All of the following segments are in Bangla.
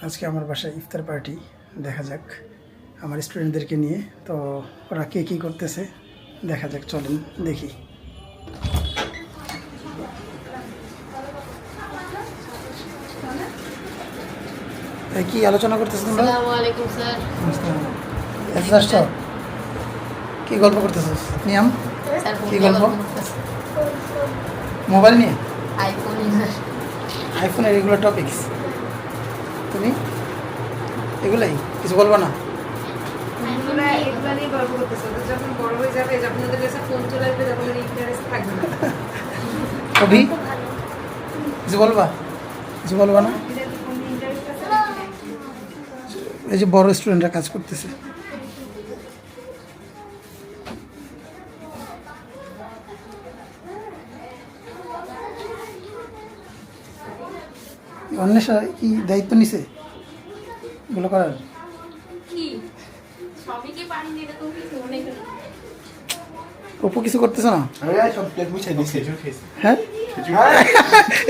আজকে আমার বাসায় ইফতার পার্টি, দেখা যাক আমার স্টুডেন্টদেরকে নিয়ে। তো ওরা কে কী করতেছে দেখা যাক, চলেন দেখি। কি আলোচনা করতেছো তোমরা? আসসালামু আলাইকুম স্যার। আসছো, কি গল্প করতেছো নিয়াম? স্যার কি গল্প? মোবাইল নিয়ে, আইফোন আইফোনের এগুলো টপিকস, তুমি এগুলাই কিছু বলবো না? এগুলা নিয়ে গল্প করতেছে। ওদের যখন বড় হয়ে যাবে, যখন ওদের কাছে ফোন চলে আসবে, তখন ওদের ইন্টারেস্ট থাকবে না। কবি কিছু বলবা? কিছু বলবা না? এই যে বড় স্টুডেন্টরা কাজ করতেছে। অন্বেষা কি দায়িত্ব নিছে এগুলো করার? অপু কিছু করতেছে না? হ্যাঁ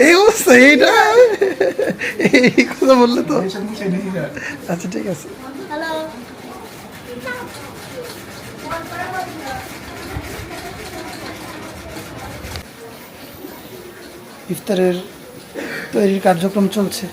এই অবস্থা, এইটা এই কথা বললে তো আচ্ছা ঠিক আছে। ইফতারের তৈরির কার্যক্রম চলছে।